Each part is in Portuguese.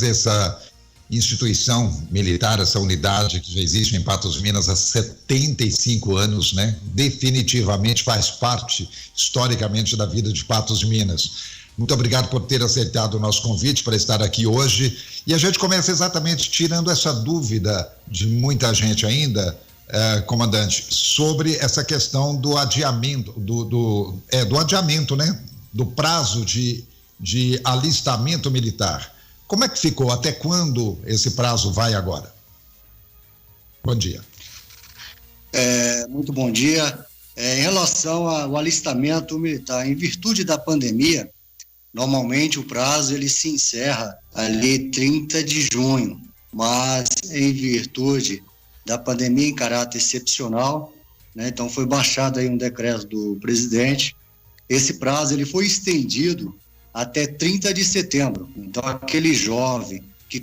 essa instituição militar, essa unidade que já existe em Patos de Minas há 75 anos, né? Definitivamente faz parte, historicamente, da vida de Patos de Minas. Muito obrigado por ter aceitado o nosso convite para estar aqui hoje. E a gente começa exatamente tirando essa dúvida de muita gente ainda, comandante, sobre essa questão do adiamento, do adiamento, né? Do prazo de alistamento militar. Como é que ficou? Até quando esse prazo vai agora? Bom dia. Muito bom dia. Em relação ao alistamento militar, em virtude da pandemia, normalmente o prazo ele se encerra ali 30 de junho, mas em virtude da pandemia em caráter excepcional, né, então foi baixado aí um decreto do presidente, esse prazo ele foi estendido até 30 de setembro. Então, aquele jovem que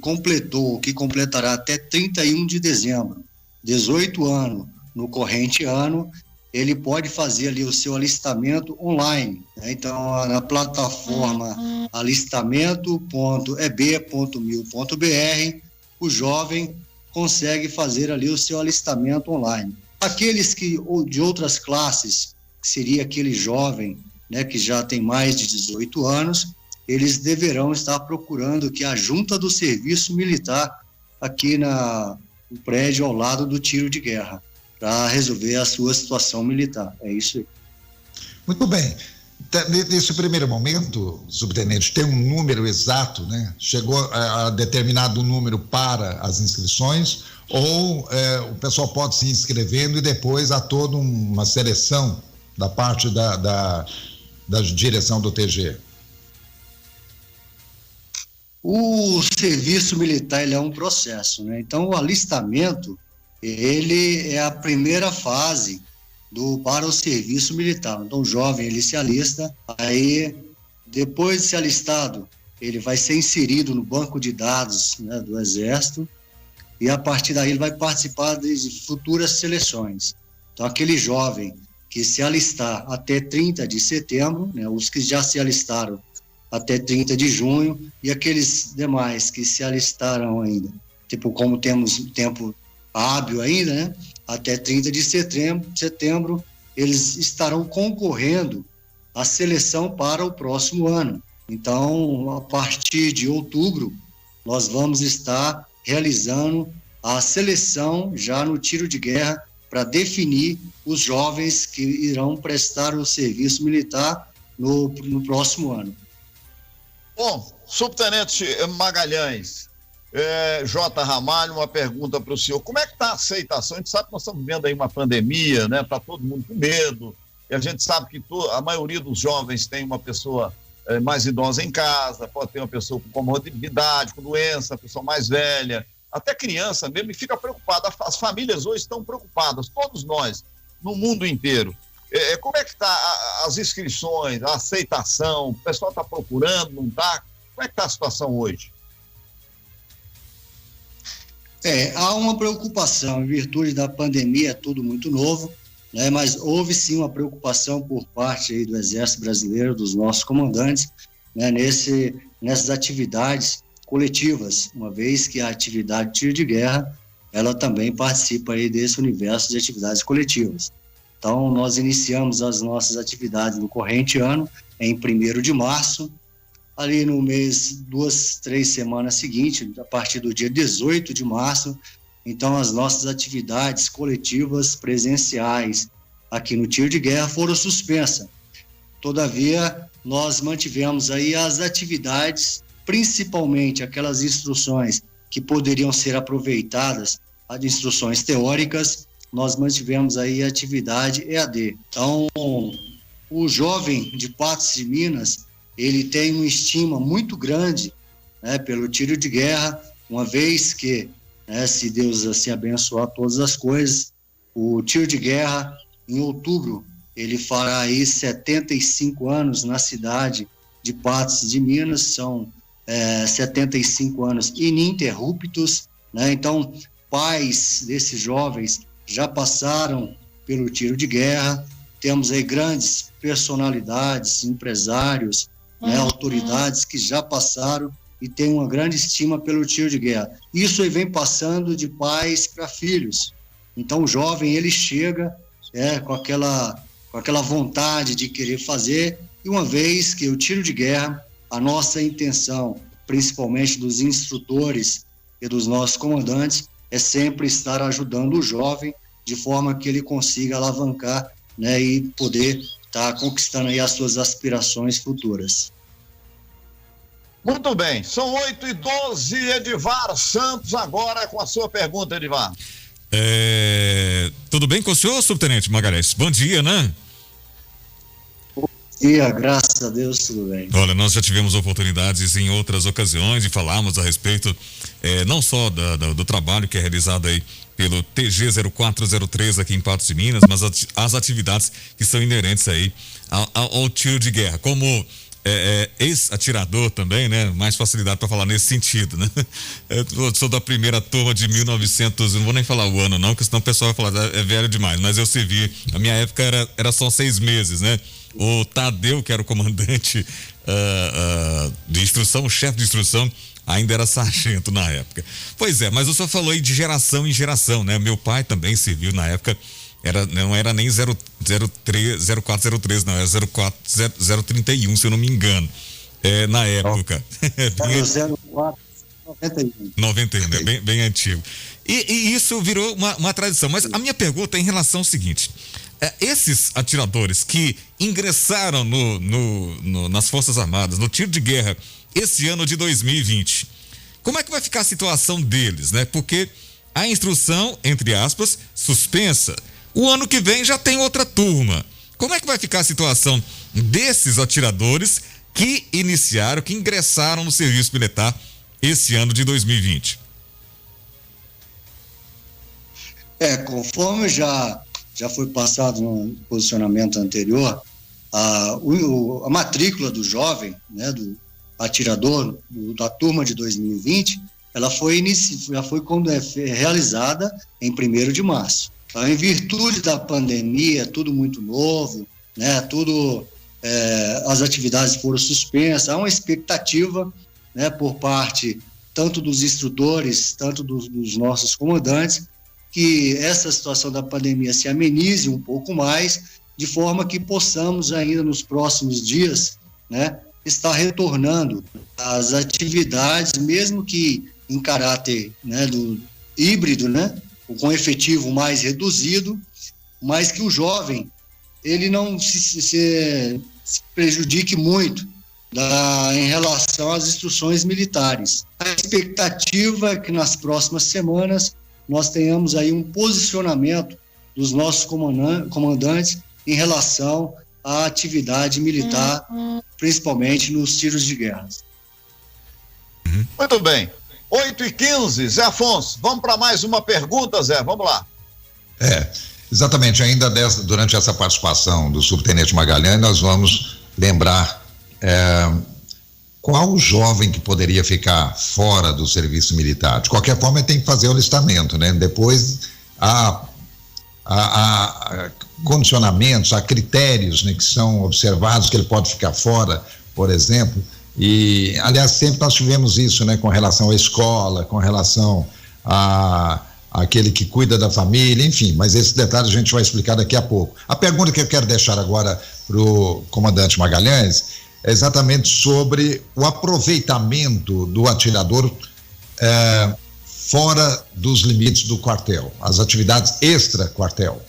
completará até 31 de dezembro, 18 anos no corrente ano, ele pode fazer ali o seu alistamento online, né? Então, na plataforma alistamento.eb.mil.br, o jovem consegue fazer ali o seu alistamento online. Aqueles que, de outras classes, que seria aquele jovem, né, que já tem mais de 18 anos, eles deverão estar procurando que a junta do serviço militar aqui no prédio ao lado do tiro de guerra, para resolver a sua situação militar. É isso aí. Muito bem. Nesse primeiro momento, subtenente, tem um número exato, né? Chegou a determinado número para as inscrições, ou o pessoal pode se inscrevendo e depois há toda uma seleção da parte da direção do TG? O serviço militar ele é um processo, né? Então, o alistamento ele é a primeira fase para o serviço militar. Então, o jovem ele se alista, aí depois de ser alistado, ele vai ser inserido no banco de dados, né, do Exército, e a partir daí ele vai participar de futuras seleções. Então, aquele jovem que se alistar até 30 de setembro, né, os que já se alistaram até 30 de junho, e aqueles demais que se alistaram ainda, tipo, como temos tempo hábil ainda, né, até 30 de setembro, eles estarão concorrendo à seleção para o próximo ano. Então, a partir de outubro, nós vamos estar realizando a seleção já no tiro de guerra para definir os jovens que irão prestar o serviço militar no próximo ano. Bom, subtenente Magalhães, J. Ramalho, uma pergunta para o senhor. Como é que está a aceitação? A gente sabe que nós estamos vivendo aí uma pandemia, né? Está todo mundo com medo, e a gente sabe que a maioria dos jovens tem uma pessoa mais idosa em casa, pode ter uma pessoa com comorbidade, com doença, pessoa mais velha, até criança mesmo, e fica preocupada. As famílias hoje estão preocupadas, todos nós, no mundo inteiro. Como é que está as inscrições, a aceitação? O pessoal está procurando, não está? Como é que está a situação hoje? Há uma preocupação, em virtude da pandemia, é tudo muito novo, né? Mas houve sim uma preocupação por parte aí do Exército Brasileiro, dos nossos comandantes, né? Nessas atividades coletivas, uma vez que a atividade de tiro de guerra, ela também participa aí desse universo de atividades coletivas. Então, nós iniciamos as nossas atividades no corrente ano, em 1º de março, ali no mês, 2-3 semanas seguintes, a partir do dia 18 de março, então as nossas atividades coletivas presenciais aqui no tiro de guerra foram suspensas. Todavia, nós mantivemos aí as atividades, principalmente aquelas instruções que poderiam ser aproveitadas, as instruções teóricas, nós mantivemos aí a atividade EAD. Então, o jovem de Patos de Minas, ele tem uma estima muito grande, né, pelo tiro de guerra, uma vez que, né, se Deus assim abençoar todas as coisas, o tiro de guerra, em outubro, ele fará aí 75 anos na cidade de Patos de Minas, são 75 anos ininterruptos, né? Então, pais desses jovens já passaram pelo tiro de guerra, temos aí grandes personalidades, empresários, né, autoridades que já passaram e tem uma grande estima pelo tiro de guerra. Isso aí vem passando de pais para filhos. Então o jovem, ele chega com aquela vontade de querer fazer, e uma vez que o tiro de guerra, a nossa intenção, principalmente dos instrutores e dos nossos comandantes, é sempre estar ajudando o jovem de forma que ele consiga alavancar, né, e poder estar conquistando aí as suas aspirações futuras. Muito bem, são 8h12, Edivar Santos agora com a sua pergunta, Edivar. Tudo bem com o senhor, subtenente Magalhães? Bom dia, né? Bom dia, graças a Deus, tudo bem. Olha, nós já tivemos oportunidades em outras ocasiões de falarmos a respeito não só do trabalho que é realizado aí pelo TG 0403 aqui em Patos de Minas, mas as atividades que são inerentes aí ao tiro de guerra, como ex-atirador também, né? Mais facilidade para falar nesse sentido, né? Eu sou da primeira turma de 1900, não vou nem falar o ano não, porque senão o pessoal vai falar, é velho demais, mas eu servi, a minha época era só 6 meses, né? O Tadeu, que era o comandante de instrução, o chefe de instrução, ainda era sargento na época. Pois é, mas o senhor falou aí de geração em geração, né? Meu pai também serviu na época, não era nem 0403, não, era 031, se eu não me engano, na época. 0491, né? Bem antigo. E isso virou uma tradição. Mas a minha pergunta é em relação ao seguinte: esses atiradores que ingressaram nas Forças Armadas, no tiro de guerra, esse ano de 2020, como é que vai ficar a situação deles, né? Porque a instrução, entre aspas, suspensa. O ano que vem já tem outra turma. Como é que vai ficar a situação desses atiradores que ingressaram no serviço militar esse ano de 2020? Conforme já foi passado no posicionamento anterior, a matrícula do jovem, né, do atirador da turma de 2020, ela já foi realizada em 1º de março. Então, em virtude da pandemia, tudo muito novo, né, as atividades foram suspensas, há uma expectativa, né, por parte tanto dos instrutores, tanto dos nossos comandantes, que essa situação da pandemia se amenize um pouco mais, de forma que possamos ainda nos próximos dias, né, estar retornando às atividades, mesmo que em caráter, né, do híbrido, né, com efetivo mais reduzido, mas que o jovem ele não se prejudique muito em relação às instruções militares. A expectativa é que nas próximas semanas nós tenhamos aí um posicionamento dos nossos comandantes em relação à atividade militar, principalmente nos tiros de guerra. Muito bem. 8h15, Zé Afonso, vamos para mais uma pergunta, Zé, vamos lá. Exatamente, ainda durante essa participação do subtenente Magalhães, nós vamos lembrar qual o jovem que poderia ficar fora do serviço militar. De qualquer forma, ele tem que fazer o listamento, né? Depois, há condicionamentos, há critérios, né, que são observados que ele pode ficar fora, por exemplo. E, aliás, sempre nós tivemos isso, né, com relação à escola, com relação àquele que cuida da família, enfim, mas esse detalhe a gente vai explicar daqui a pouco. A pergunta que eu quero deixar agora para o comandante Magalhães é exatamente sobre o aproveitamento do atirador fora dos limites do quartel, as atividades extra-quartel,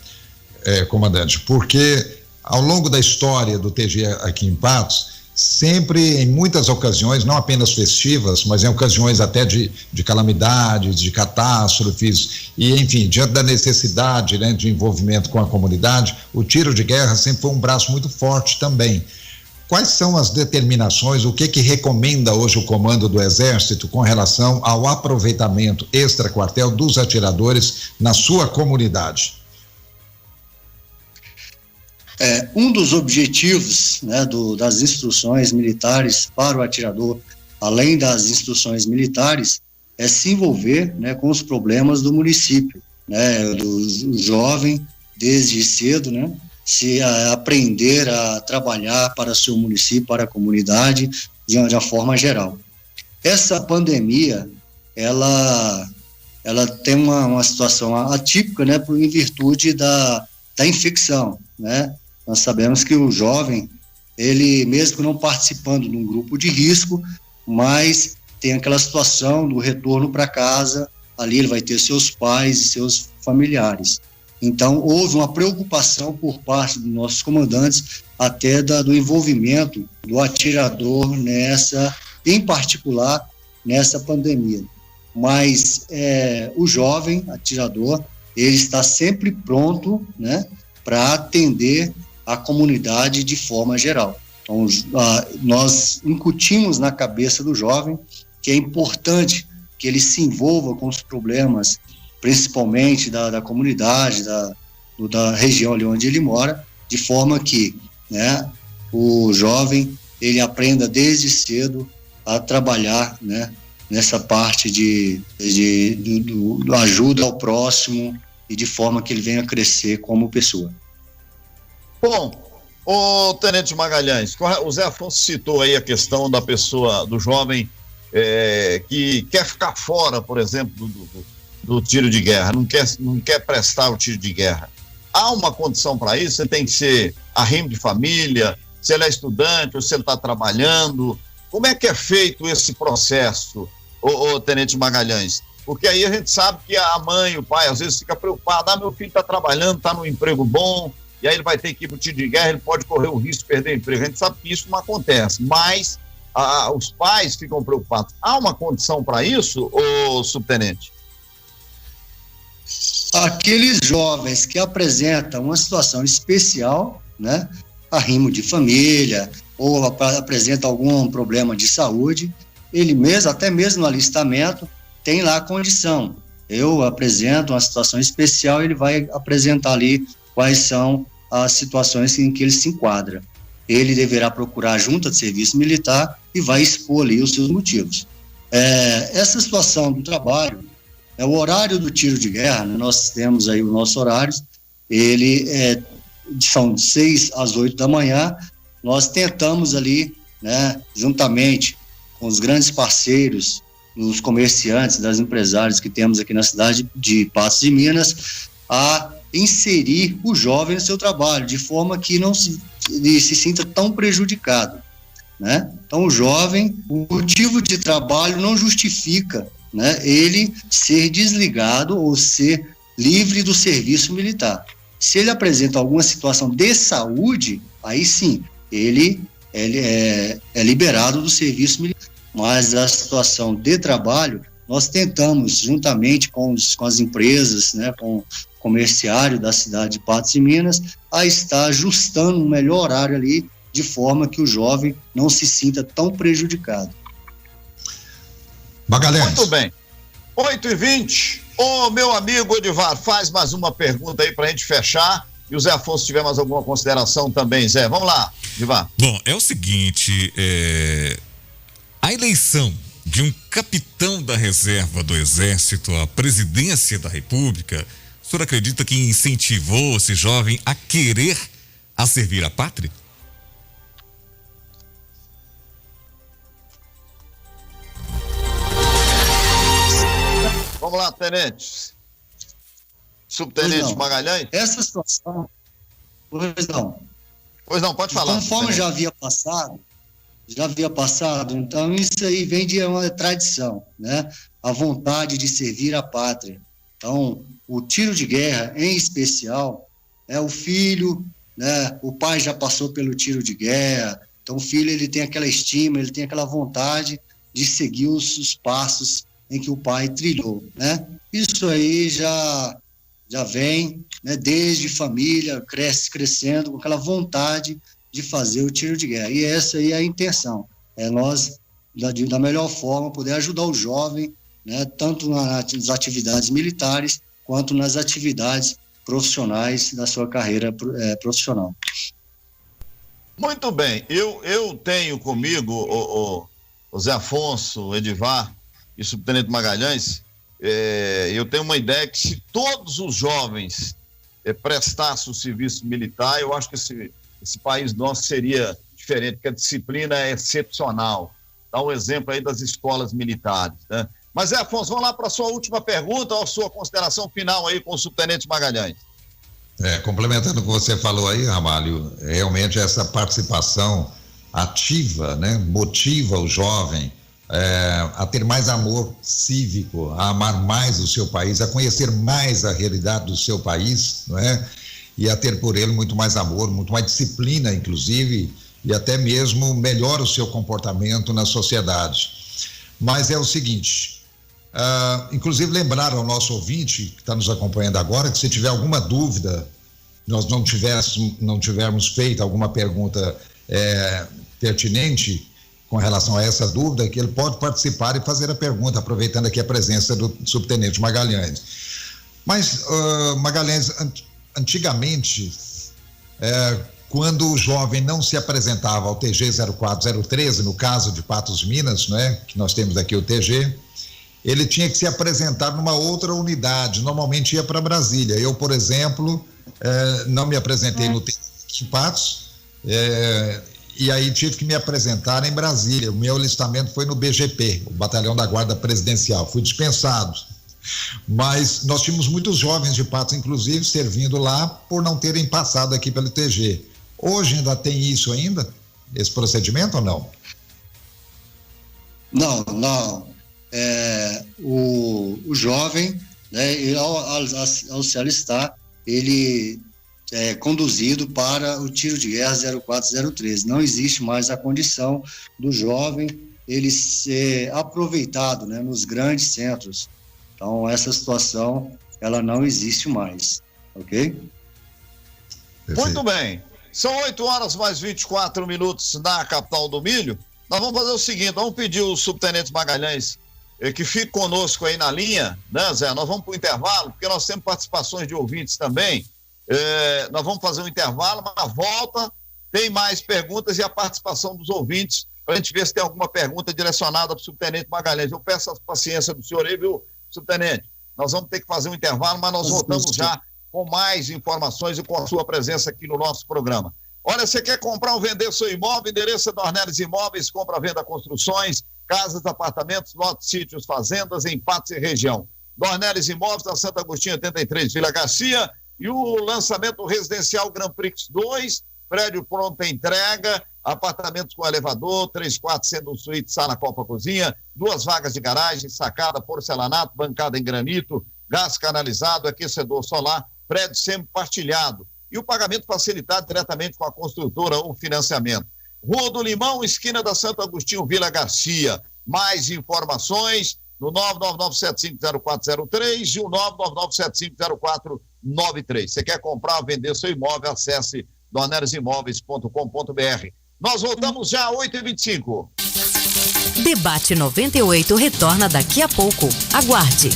comandante, porque ao longo da história do TG aqui em Patos, sempre, em muitas ocasiões, não apenas festivas, mas em ocasiões até de calamidades, de catástrofes, e enfim, diante da necessidade, né, de envolvimento com a comunidade, o tiro de guerra sempre foi um braço muito forte também. Quais são as determinações, o que recomenda hoje o comando do Exército com relação ao aproveitamento extra-quartel dos atiradores na sua comunidade? Um dos objetivos, né, das instruções militares para o atirador, além das instruções militares, é se envolver, né, com os problemas do município, né, do jovem, desde cedo, né, aprender a trabalhar para seu município, para a comunidade, de uma forma geral. essa pandemia, ela tem uma situação atípica, né, em virtude da infecção, né? Nós sabemos que o jovem, ele mesmo não participando de um grupo de risco, mas tem aquela situação do retorno para casa, ali ele vai ter seus pais e seus familiares. Então, houve uma preocupação por parte dos nossos comandantes, até do envolvimento do atirador em particular, nessa pandemia. Mas o jovem atirador, ele está sempre pronto, né, para atender a comunidade de forma geral. Então, nós incutimos na cabeça do jovem que é importante que ele se envolva com os problemas, principalmente da comunidade, da região ali onde ele mora, de forma que, né, o jovem ele aprenda desde cedo a trabalhar, né, nessa parte de ajuda ao próximo e de forma que ele venha a crescer como pessoa. Bom, o Tenente Magalhães, o Zé Afonso citou aí a questão da pessoa, do jovem que quer ficar fora, por exemplo, do tiro de guerra, não quer prestar o tiro de guerra. Há uma condição para isso? Você tem que ser arrimo de família, se ele é estudante ou se ele está trabalhando. Como é que é feito esse processo, o Tenente Magalhães? Porque aí a gente sabe que a mãe, o pai, às vezes fica preocupado, meu filho está trabalhando, está num emprego bom, e aí ele vai ter que ir para o tiro de guerra, ele pode correr o risco de perder o emprego. A gente sabe que isso não acontece, mas os pais ficam preocupados. Há uma condição para isso, ô subtenente? Aqueles jovens que apresentam uma situação especial, né, arrimo de família, ou apresenta algum problema de saúde, ele mesmo, até mesmo no alistamento, tem lá a condição. Eu apresento uma situação especial, ele vai apresentar ali quais são as situações em que ele se enquadra. Ele deverá procurar a junta de serviço militar e vai expor ali os seus motivos. Essa situação do trabalho, o horário do tiro de guerra, né, nós temos aí os nossos horários, são de 6 às 8 da manhã, nós tentamos ali, né, juntamente com os grandes parceiros, os comerciantes, das empresários que temos aqui na cidade de Patos de Minas, a inserir o jovem no seu trabalho, de forma que não se sinta tão prejudicado, né? Então, o jovem, o motivo de trabalho não justifica, né, ele ser desligado ou ser livre do serviço militar. Se ele apresenta alguma situação de saúde, aí sim, ele é liberado do serviço militar. Mas a situação de trabalho, nós tentamos, juntamente com as empresas, né, com o comerciário da cidade de Patos de Minas, a estar ajustando um melhor horário ali, de forma que o jovem não se sinta tão prejudicado. Magalhães. Muito bem. 8h20. Ô, meu amigo Edivar, faz mais uma pergunta aí pra gente fechar. E o Zé Afonso, se tiver mais alguma consideração também, Zé. Vamos lá, Edivar. Bom, é o seguinte, a eleição de um capitão da reserva do Exército à presidência da República, o senhor acredita que incentivou esse jovem a querer a servir a pátria? Vamos lá, tenente. Subtenente Magalhães. Essa situação, pois não. Pois não, pode falar. Conforme já havia passado, então isso aí vem de uma tradição, né? A vontade de servir a pátria. Então, o tiro de guerra, em especial, o filho, né? O pai já passou pelo tiro de guerra, então o filho ele tem aquela estima, ele tem aquela vontade de seguir os passos em que o pai trilhou, né? Isso aí já vem, né, desde família, crescendo com aquela vontade de fazer o tiro de guerra. E essa aí é a intenção, nós, da melhor forma, poder ajudar o jovem, né, tanto nas atividades militares, quanto nas atividades profissionais da sua carreira profissional. Muito bem. Eu tenho comigo o Zé Afonso, o Edivar e o subtenente Magalhães, eu tenho uma ideia que se todos os jovens prestassem o serviço militar, eu acho que esse país nosso seria diferente, porque a disciplina é excepcional, Dá um exemplo aí das escolas militares, né? Mas, Afonso, vamos lá para a sua última pergunta, ou a sua consideração final aí com o subtenente Magalhães. Complementando o que você falou aí, Ramalho, realmente essa participação ativa, né, motiva o jovem a ter mais amor cívico, a amar mais o seu país, a conhecer mais a realidade do seu país, não é? E a ter por ele muito mais amor, muito mais disciplina, inclusive, e até mesmo melhora o seu comportamento na sociedade. Mas é o seguinte, inclusive lembrar ao nosso ouvinte que está nos acompanhando agora, que se tiver alguma dúvida, nós não tivermos feito alguma pergunta pertinente com relação a essa dúvida, que ele pode participar e fazer a pergunta, aproveitando aqui a presença do subtenente Magalhães. Mas, Magalhães, antigamente, quando o jovem não se apresentava ao TG 04013, no caso de Patos, Minas, né, que nós temos aqui o TG, ele tinha que se apresentar numa outra unidade, normalmente ia para Brasília. Eu, por exemplo, não me apresentei no TG de Patos, e aí tive que me apresentar em Brasília. O meu alistamento foi no BGP, o Batalhão da Guarda Presidencial. Fui dispensado. Mas nós tínhamos muitos jovens de Patos, inclusive, servindo lá por não terem passado aqui pelo TG. Hoje ainda tem isso ainda? Esse procedimento ou não? Não. O jovem, né, ao se alistar, ele é conduzido para o tiro de guerra 04013. Não existe mais a condição do jovem ele ser aproveitado, né, nos grandes centros. Então, essa situação, ela não existe mais, ok? Perfeito. Muito bem. São 8h mais 24 minutos na capital do milho. Nós vamos fazer o seguinte, vamos pedir o subtenente Magalhães que fique conosco aí na linha, né, Zé? Nós vamos para o intervalo, porque nós temos participações de ouvintes também. Nós vamos fazer um intervalo, mas na volta tem mais perguntas e a participação dos ouvintes, para a gente ver se tem alguma pergunta direcionada para o subtenente Magalhães. Eu peço a paciência do senhor aí, viu, subtenente? Nós vamos ter que fazer um intervalo, mas nós voltamos já com mais informações e com a sua presença aqui no nosso programa. Olha, você quer comprar ou vender seu imóvel? Endereço é Dornelles Imóveis, compra, venda, construções, casas, apartamentos, lotes, sítios, fazendas, em Patos e região. Dornelles Imóveis, na Santo Agostinho 83, Vila Garcia. E o lançamento residencial Grand Prix 2, prédio pronta entrega, apartamentos com elevador, 3 quartos sendo suíte, sala, copa, cozinha, 2 vagas de garagem, sacada, porcelanato, bancada em granito, gás canalizado, aquecedor solar, prédio sempre partilhado. E o pagamento facilitado diretamente com a construtora ou financiamento. Rua do Limão, esquina da Santo Agostinho, Vila Garcia. Mais informações no 999750403 e o 999750493. Você quer comprar ou vender seu imóvel? Acesse dornellesimóveis.com.br. Nós voltamos já às 8h25. Debate 98 retorna daqui a pouco. Aguarde.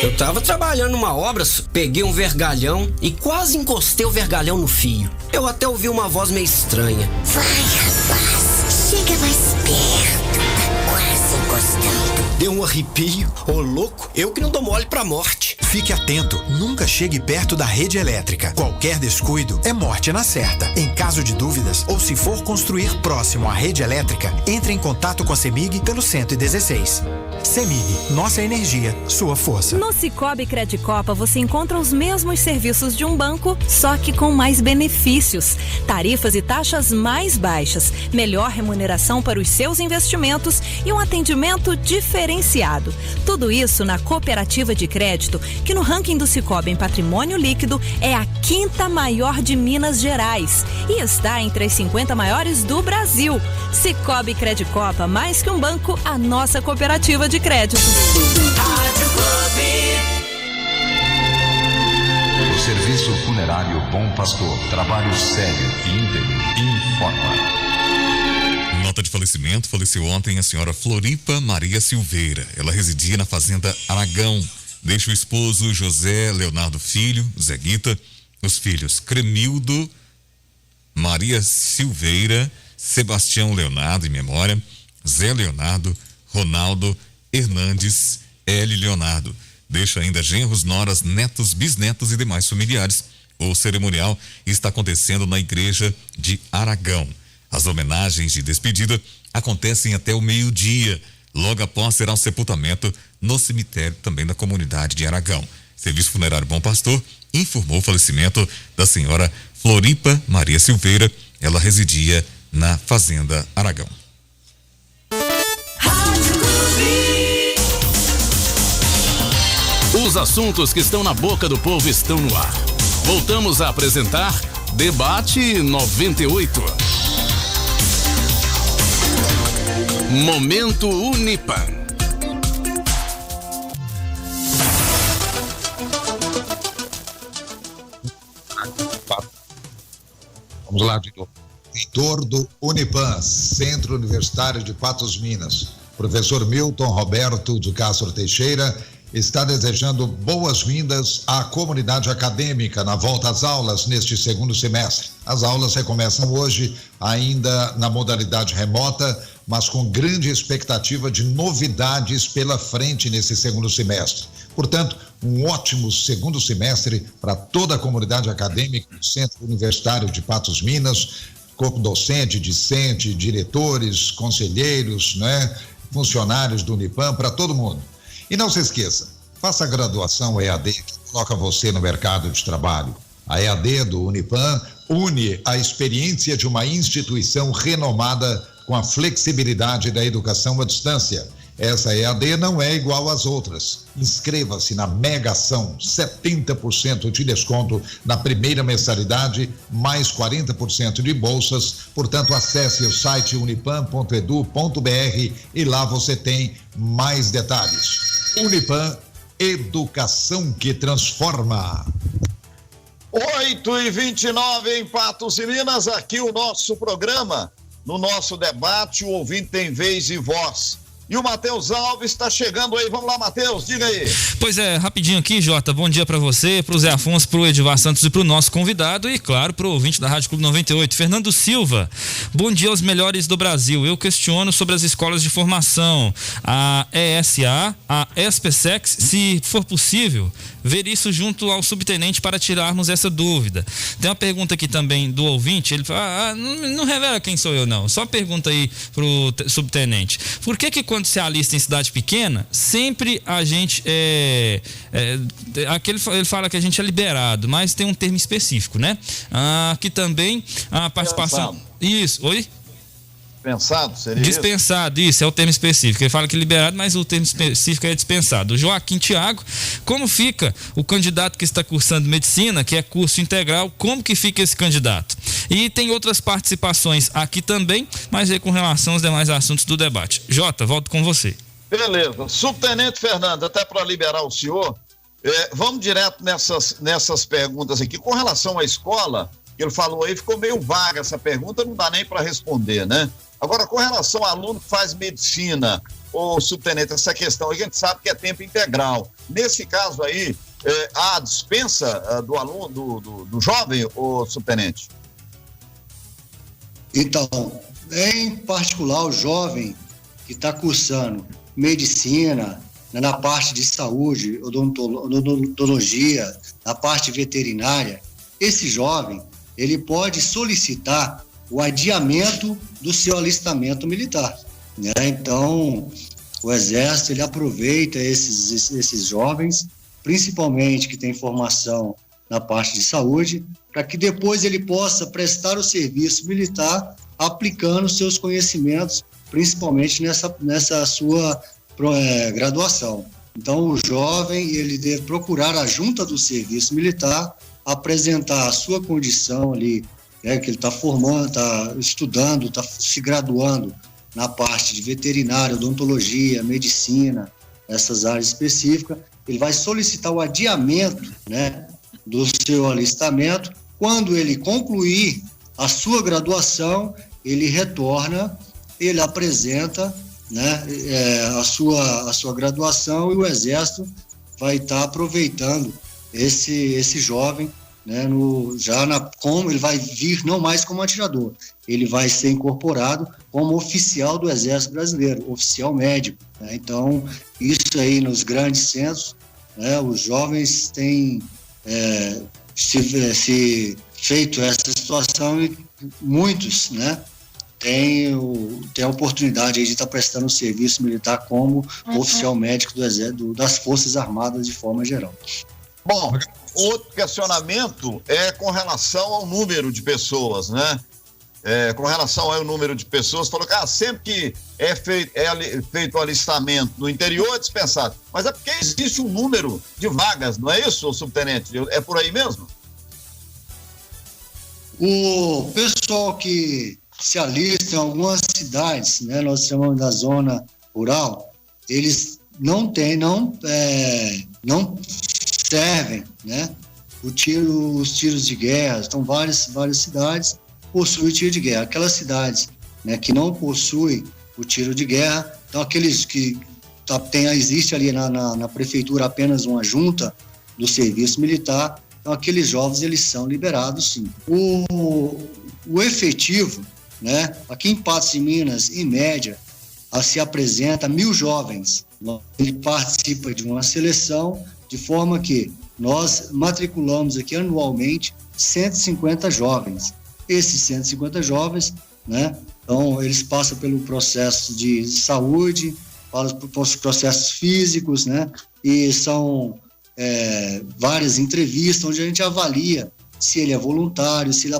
Eu tava trabalhando numa obra, peguei um vergalhão e quase encostei o vergalhão no fio. Eu até ouvi uma voz meio estranha. Vai, rapaz, chega mais perto, tá quase encostando. Deu um arrepio. Ô, louco, eu que não dou mole pra morte. Fique atento, nunca chegue perto da rede elétrica. Qualquer descuido é morte na certa. Em caso de dúvidas ou se for construir próximo à rede elétrica, entre em contato com a CEMIG pelo 116. CEMIG, nossa energia, sua força. No Sicoob Credicopa você encontra os mesmos serviços de um banco, só que com mais benefícios. Tarifas e taxas mais baixas, melhor remuneração para os seus investimentos e um atendimento diferenciado. Tudo isso na cooperativa de crédito, que no ranking do Sicoob em patrimônio líquido é a 5ª maior de Minas Gerais e está entre as 50 maiores do Brasil. Sicoob Credicopa, mais que um banco, a nossa cooperativa de crédito. O Serviço Funerário Bom Pastor, trabalho sério e íntegro, informa. Nota de falecimento: faleceu ontem a senhora Floripa Maria Silveira. Ela residia na fazenda Aragão. Deixa o esposo José Leonardo Filho, Zé Guita, os filhos Cremildo Maria Silveira, Sebastião Leonardo, em memória, Zé Leonardo, Ronaldo Hernandes, L. Leonardo. Deixa ainda genros, noras, netos, bisnetos e demais familiares. O cerimonial está acontecendo na igreja de Aragão. As homenagens de despedida acontecem até o meio-dia. Logo após será o sepultamento no cemitério também da comunidade de Aragão. Serviço Funerário Bom Pastor informou o falecimento da senhora Floripa Maria Silveira. Ela residia na Fazenda Aragão. Os assuntos que estão na boca do povo estão no ar. Voltamos a apresentar Debate 98. Momento Unipan. Vamos lá de novo. Reitor do Unipan, Centro Universitário de Patos, Minas, professor Milton Roberto de Castro Teixeira, está desejando boas-vindas à comunidade acadêmica na volta às aulas neste segundo semestre. As aulas recomeçam hoje, ainda na modalidade remota, mas com grande expectativa de novidades pela frente nesse segundo semestre. Portanto, um ótimo segundo semestre para toda a comunidade acadêmica do Centro Universitário de Patos, Minas, corpo docente, discente, diretores, conselheiros, né, funcionários do Unipan, para todo mundo. E não se esqueça, faça a graduação EAD que coloca você no mercado de trabalho. A EAD do Unipan une a experiência de uma instituição renomada com a flexibilidade da educação à distância. Essa EAD não é igual às outras. Inscreva-se na Mega Ação, 70% de desconto na primeira mensalidade, mais 40% de bolsas. Portanto, acesse o site unipan.edu.br e lá você tem mais detalhes. Unipan, educação que transforma. 8h29 em Patos e Minas, aqui o nosso programa. No nosso debate, o ouvinte tem vez e voz. E o Matheus Alves está chegando aí. Vamos lá, Matheus, diga aí. Pois é, rapidinho aqui, Jota. Bom dia para você, pro Zé Afonso, pro Edivar Santos e pro nosso convidado e, claro, pro ouvinte da Rádio Clube 98. Fernando Silva, bom dia aos melhores do Brasil. Eu questiono sobre as escolas de formação, a ESA, a SPSEX, se for possível, ver isso junto ao subtenente para tirarmos essa dúvida. Tem uma pergunta aqui também do ouvinte, ele fala, não revela quem sou eu não, só pergunta aí pro subtenente. Por que quando se alista em cidade pequena, sempre a gente aqui ele fala que a gente é liberado, mas tem um termo específico, né? Aqui também a participação... Isso, oi? Dispensado, seria dispensado, isso é o termo específico. Ele fala que liberado, mas o termo específico é dispensado. Joaquim Tiago, como fica o candidato que está cursando medicina, que é curso integral, como que fica esse candidato? E tem outras participações aqui também, mas aí com relação aos demais assuntos do debate. Jota, volto com você. Beleza. Subtenente Fernando, até para liberar o senhor, vamos direto nessas perguntas aqui. Com relação à escola, que ele falou aí, ficou meio vaga essa pergunta, não dá nem para responder, né? Agora, com relação ao aluno que faz medicina, ô subtenente, essa questão aí, a gente sabe que é tempo integral. Nesse caso aí, há dispensa do aluno, do jovem, ô subtenente? Então, em particular, o jovem que está cursando medicina, na parte de saúde, odontologia, na parte veterinária, esse jovem, ele pode solicitar o adiamento do seu alistamento militar, né? Então, o Exército, ele aproveita esses jovens, principalmente que têm formação na parte de saúde, para que depois ele possa prestar o serviço militar aplicando seus conhecimentos, principalmente nessa sua graduação. Então, o jovem, ele deve procurar a junta do serviço militar, apresentar a sua condição ali, que ele está formando, está estudando, está se graduando na parte de veterinária, odontologia, medicina, essas áreas específicas. Ele vai solicitar o adiamento, né, do seu alistamento. Quando ele concluir a sua graduação, ele retorna, ele apresenta, né, a sua graduação, e o Exército vai estar aproveitando esse jovem, né, como ele vai vir não mais como atirador, ele vai ser incorporado como oficial do Exército Brasileiro, oficial médico, né? Então, isso aí nos grandes centros, né, os jovens têm se feito essa situação, e muitos, né, tem a oportunidade aí de estar prestando o serviço militar como oficial médico do Exército, das Forças Armadas de forma geral. Bom, outro questionamento é com relação ao número de pessoas, né? Com relação ao número de pessoas, falou que sempre que é feito o alistamento no interior é dispensado. Mas é porque existe um número de vagas, não é isso, subtenente? É por aí mesmo? O pessoal que se alista em algumas cidades, né, nós chamamos da zona rural, eles não servem, né, os tiros de guerra. Então, várias cidades possuem tiro de guerra. Aquelas cidades, né, que não possuem o tiro de guerra, então aqueles que existe ali na prefeitura apenas uma junta do serviço militar, então aqueles jovens eles são liberados, sim. O efetivo, né, aqui em Patos de Minas, em média, se apresenta 1.000 jovens. Ele participa de uma seleção, de forma que nós matriculamos aqui anualmente 150 jovens. Esses 150 jovens, né, então eles passam pelo processo de saúde, pelos processos físicos, né, e são várias entrevistas onde a gente avalia se ele é voluntário, se ele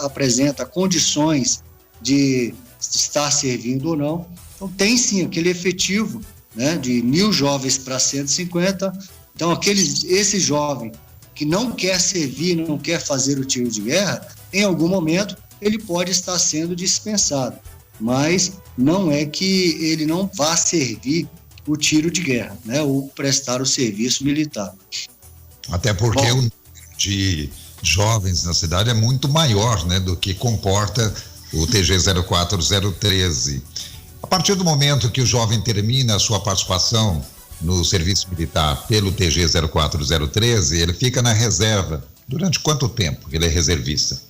apresenta condições de estar servindo ou não. Então tem sim aquele efetivo, né, de 1.000 jovens para 150. Então esse jovem que não quer servir, não quer fazer o tiro de guerra, em algum momento ele pode estar sendo dispensado, mas não é que ele não vá servir o tiro de guerra, né, ou prestar o serviço militar. Até porque o número de jovens na cidade é muito maior, né, do que comporta o TG 04013. A partir do momento que o jovem termina a sua participação no serviço militar pelo TG 04013, ele fica na reserva. Durante quanto tempo ele é reservista?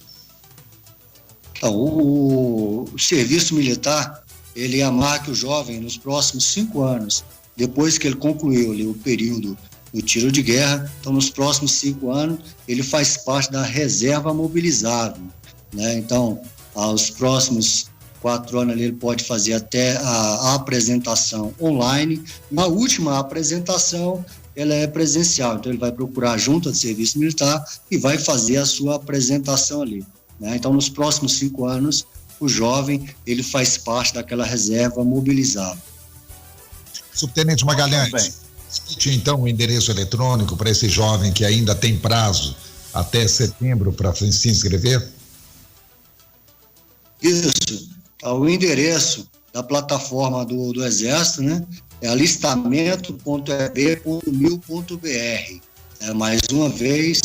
Então, o serviço militar, ele amarca o jovem nos próximos 5 anos, depois que ele concluiu ali o período do tiro de guerra. Então, nos próximos 5 anos, ele faz parte da reserva mobilizável, né? Então, aos próximos 4 anos ali, ele pode fazer até a apresentação online. Na última apresentação, ela é presencial, então ele vai procurar a junta de serviço militar e vai fazer a sua apresentação ali, né? Então, nos próximos 5 anos, o jovem, ele faz parte daquela reserva mobilizável. Subtenente Magalhães, cite então o endereço eletrônico para esse jovem que ainda tem prazo até setembro para se inscrever. Isso, o endereço da plataforma do Exército, né, é alistamento.eb.mil.br. Mais uma vez,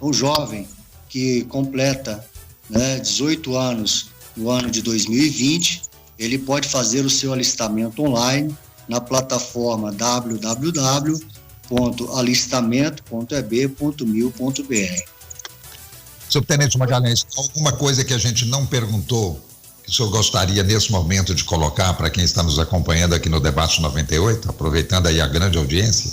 o jovem que completa, né, 18 anos no ano de 2020, ele pode fazer o seu alistamento online na plataforma www.alistamento.eb.mil.br. Subtenente Magalhães, alguma coisa que a gente não perguntou que o senhor gostaria nesse momento de colocar para quem está nos acompanhando aqui no Debate 98, aproveitando aí a grande audiência?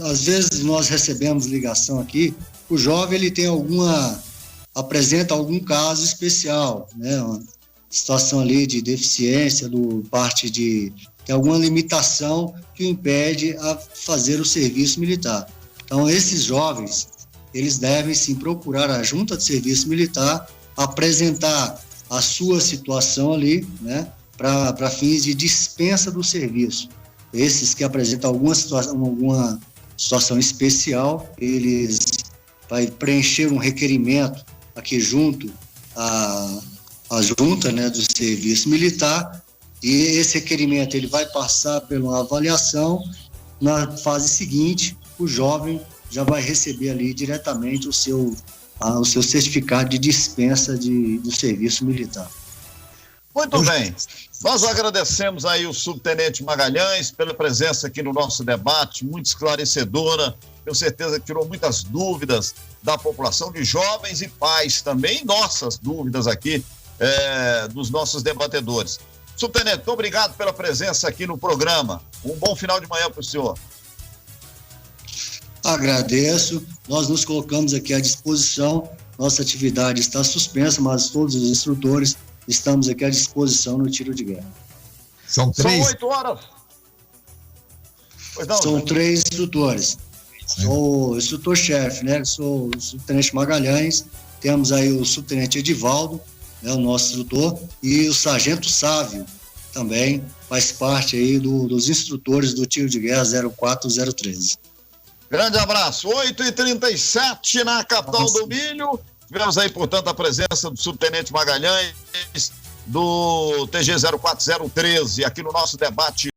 Às vezes nós recebemos ligação aqui, o jovem ele tem apresenta algum caso especial, né? Uma situação ali de deficiência, tem alguma limitação que o impede a fazer o serviço militar. Então, esses jovens, eles devem sim procurar a junta de serviço militar, apresentar a sua situação ali, né, para fins de dispensa do serviço. Esses que apresentam alguma situação especial, eles vai preencher um requerimento aqui junto à junta, né, do serviço militar, e esse requerimento ele vai passar por uma avaliação. Na fase seguinte, o jovem já vai receber ali diretamente o seu certificado de dispensa do serviço militar. Muito bem, nós agradecemos aí o subtenente Magalhães pela presença aqui no nosso debate, muito esclarecedora, tenho certeza que tirou muitas dúvidas da população, de jovens e pais também, nossas dúvidas aqui dos nossos debatedores. Subtenente, muito obrigado pela presença aqui no programa, um bom final de manhã para o senhor. Agradeço, nós nos colocamos aqui à disposição nossa atividade está suspensa, mas todos os instrutores estamos aqui à disposição no tiro de guerra. São 8 horas. São 3 instrutores. Sou o instrutor-chefe, né? Sou o subtenente Magalhães, temos aí o subtenente Edivaldo, né, o nosso instrutor, e o sargento Sávio também faz parte aí dos instrutores do tiro de guerra 04013. Grande abraço. 8h37 na capital do milho. Tivemos aí, portanto, a presença do subtenente Magalhães, do TG 04013, aqui no nosso debate